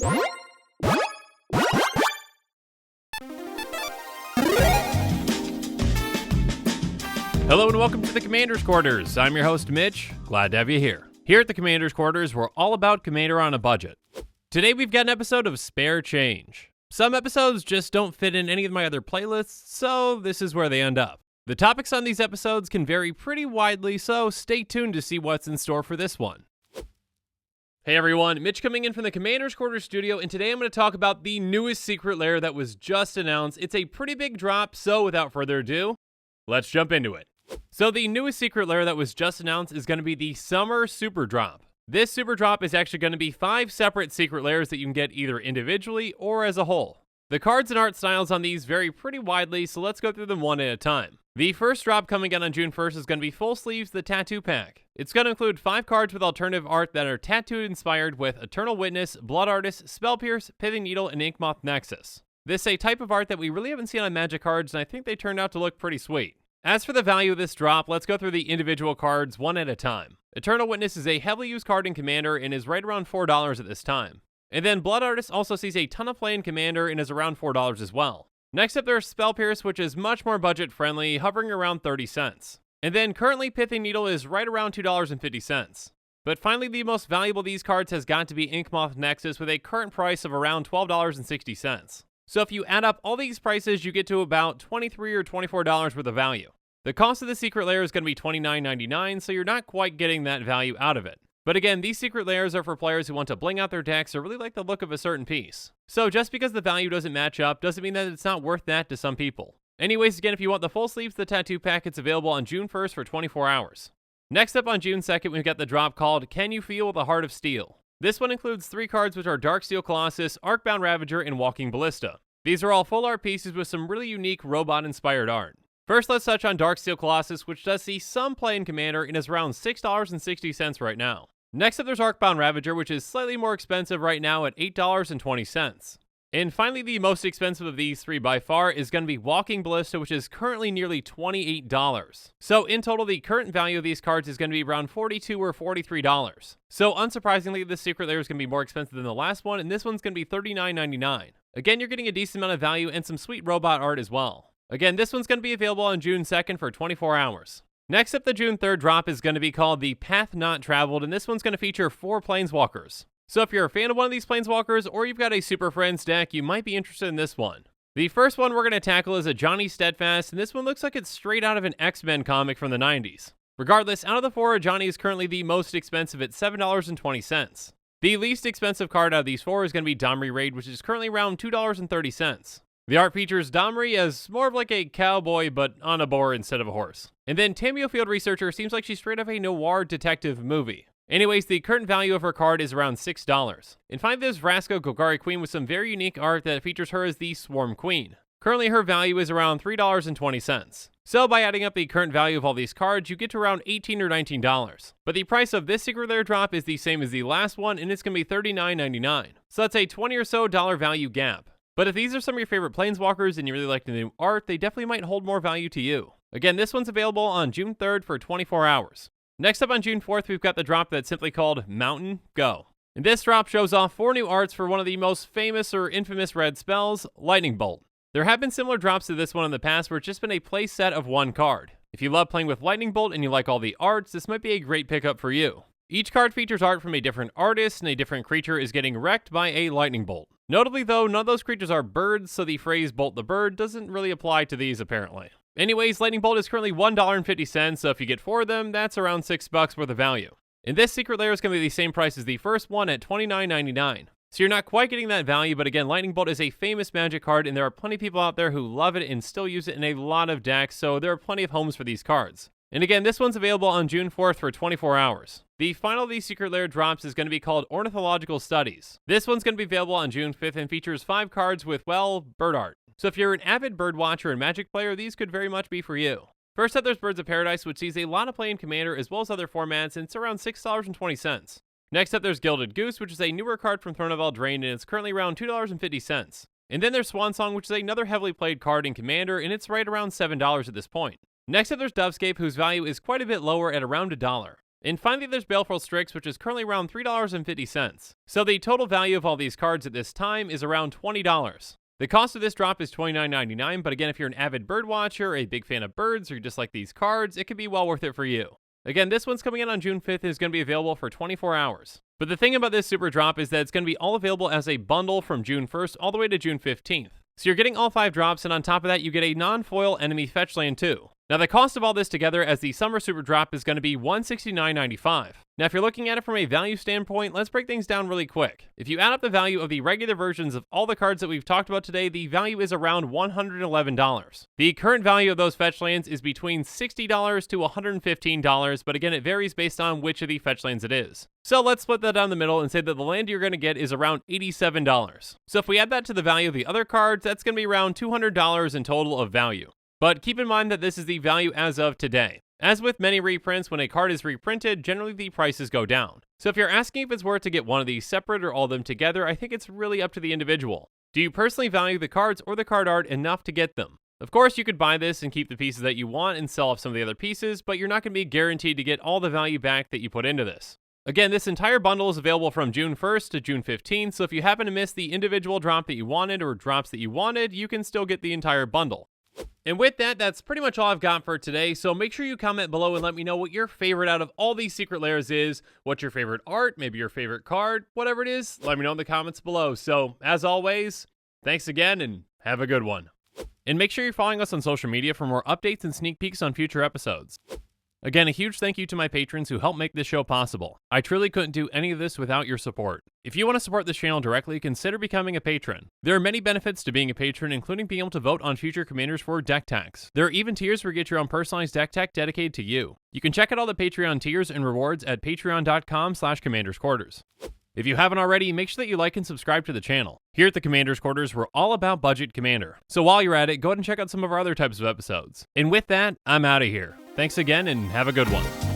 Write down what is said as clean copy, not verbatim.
Hello and welcome to the Commander's Quarters. I'm your host, Mitch. Glad to have you here. Here at the Commander's Quarters, we're all about Commander on a budget. Today we've got an episode of Spare Change. Some episodes just don't fit in any of my other playlists, so this is where they end up. The topics on these episodes can vary pretty widely, so stay tuned to see what's in store for this one. Hey everyone, Mitch coming in from the Commander's Quarters studio, and today I'm going to talk about the newest Secret Lair that was just announced. It's a pretty big drop, so without further ado, let's jump into it. So the newest Secret Lair that was just announced is going to be the Summer Superdrop. This Superdrop is actually going to be 5 separate Secret Lairs that you can get either individually or as a whole. The cards and art styles on these vary pretty widely, so let's go through them one at a time. The first drop coming out on June 1st is going to be Full Sleeves the Tattoo Pack. It's going to include 5 cards with alternative art that are tattooed inspired with Eternal Witness, Blood Artist, Spell Pierce, Pithing Needle, and Inkmoth Nexus. This is a type of art that we really haven't seen on Magic cards, and I think they turned out to look pretty sweet. As for the value of this drop, let's go through the individual cards one at a time. Eternal Witness is a heavily used card in Commander and is right around $4 at this time. And then Blood Artist also sees a ton of play in Commander and is around $4 as well. Next up there's Spell Pierce, which is much more budget friendly, hovering around 30 cents. And then currently Pithing Needle is right around $2.50. But finally the most valuable of these cards has got to be Inkmoth Nexus with a current price of around $12.60. So if you add up all these prices, you get to about $23 or $24 worth of value. The cost of the Secret Lair is going to be $29.99, so you're not quite getting that value out of it. But again, these Secret Lairs are for players who want to bling out their decks or really like the look of a certain piece. So just because the value doesn't match up doesn't mean that it's not worth that to some people. Anyways, again, if you want the Full Sleeves the Tattoo Pack, it's available on June 1st for 24 hours. Next up on June 2nd, we've got the drop called Can You Feel the Heart of Steel? This one includes 3 cards which are Darksteel Colossus, Arcbound Ravager, and Walking Ballista. These are all full art pieces with some really unique robot-inspired art. First, let's touch on Darksteel Colossus, which does see some play in Commander and is around $6.60 right now. Next up, there's Arcbound Ravager, which is slightly more expensive right now at $8.20. And finally, the most expensive of these 3 by far is going to be Walking Ballista, which is currently nearly $28. So in total, the current value of these cards is going to be around $42 or $43. So unsurprisingly, this Secret Lair is going to be more expensive than the last one, and this one's going to be $39.99. Again, you're getting a decent amount of value and some sweet robot art as well. Again, this one's going to be available on June 2nd for 24 hours. Next up, the June 3rd drop is going to be called the Path Not Traveled, and this one's going to feature 4 Planeswalkers. So if you're a fan of one of these Planeswalkers, or you've got a Super Friends deck, you might be interested in this one. The first one we're going to tackle is a Johnny Steadfast, and this one looks like it's straight out of an X-Men comic from the 90s. Regardless, out of the 4, Johnny is currently the most expensive at $7.20. The least expensive card out of these 4 is going to be Domri Raid, which is currently around $2.30. The art features Domri as more of like a cowboy, but on a boar instead of a horse. And then Tamio Field Researcher seems like she's straight up a noir detective movie. Anyways, the current value of her card is around $6. And finally, there's Vraska Golgari Queen with some very unique art that features her as the Swarm Queen. Currently, her value is around $3.20. So by adding up the current value of all these cards, you get to around $18 or $19. But the price of this Secret Lair drop is the same as the last one, and it's going to be $39.99. So that's a $20 or so value gap. But if these are some of your favorite Planeswalkers and you really like the new art, they definitely might hold more value to you. Again, this one's available on June 3rd for 24 hours. Next up on June 4th, we've got the drop that's simply called Mountain Go. And this drop shows off 4 new arts for one of the most famous or infamous red spells, Lightning Bolt. There have been similar drops to this one in the past where it's just been a play set of 1 card. If you love playing with Lightning Bolt and you like all the arts, this might be a great pickup for you. Each card features art from a different artist, and a different creature is getting wrecked by a lightning bolt. Notably though, none of those creatures are birds, so the phrase bolt the bird doesn't really apply to these apparently. Anyways, Lightning Bolt is currently $1.50, so if you get 4 of them, that's around $6 worth of value. And this Secret Lair is going to be the same price as the first one at $29.99. So you're not quite getting that value, but again, Lightning Bolt is a famous Magic card, and there are plenty of people out there who love it and still use it in a lot of decks, so there are plenty of homes for these cards. And again, this one's available on June 4th for 24 hours. The final of these Secret Lair drops is going to be called Ornithological Studies. This one's going to be available on June 5th and features 5 cards with, well, bird art. So if you're an avid bird watcher and Magic player, these could very much be for you. First up, there's Birds of Paradise, which sees a lot of play in Commander as well as other formats, and it's around $6.20. Next up, there's Gilded Goose, which is a newer card from Throne of Eldraine, and it's currently around $2.50. And then there's Swan Song, which is another heavily played card in Commander, and it's right around $7 at this point. Next up, there's Dovescape, whose value is quite a bit lower at around $1. And finally, there's Baleful Strix, which is currently around $3.50. So the total value of all these cards at this time is around $20. The cost of this drop is $29.99, but again, if you're an avid bird watcher, a big fan of birds, or you just like these cards, it could be well worth it for you. Again, this one's coming in on June 5th and is going to be available for 24 hours. But the thing about this super drop is that it's going to be all available as a bundle from June 1st all the way to June 15th. So you're getting all 5 drops, and on top of that, you get a non-foil enemy fetch land too. Now the cost of all this together as the summer super drop is going to be $169.95. Now if you're looking at it from a value standpoint, let's break things down really quick. If you add up the value of the regular versions of all the cards that we've talked about today, the value is around $111. The current value of those fetch lands is between $60 to $115, but again, it varies based on which of the fetch lands it is. So let's split that down the middle and say that the land you're going to get is around $87. So if we add that to the value of the other cards, that's going to be around $200 in total of value. But keep in mind that this is the value as of today. As with many reprints, when a card is reprinted, generally the prices go down. So if you're asking if it's worth to get one of these separate or all of them together, I think it's really up to the individual. Do you personally value the cards or the card art enough to get them? Of course, you could buy this and keep the pieces that you want and sell off some of the other pieces, but you're not going to be guaranteed to get all the value back that you put into this. Again, this entire bundle is available from June 1st to June 15th, so if you happen to miss the individual drop that you wanted or drops that you wanted, you can still get the entire bundle. And with that, that's pretty much all I've got for today, so make sure you comment below and let me know what your favorite out of all these Secret Lairs is, what your favorite art, maybe your favorite card, whatever it is, let me know in the comments below. So, as always, thanks again and have a good one. And make sure you're following us on social media for more updates and sneak peeks on future episodes. Again, a huge thank you to my patrons who help make this show possible. I truly couldn't do any of this without your support. If you want to support this channel directly, consider becoming a patron. There are many benefits to being a patron, including being able to vote on future commanders for deck techs. There are even tiers where you get your own personalized deck tech dedicated to you. You can check out all the Patreon tiers and rewards at patreon.com/commandersquarters. If you haven't already, make sure that you like and subscribe to the channel. Here at the Commander's Quarters, we're all about budget commander. So while you're at it, go ahead and check out some of our other types of episodes. And with that, I'm out of here. Thanks again and have a good one.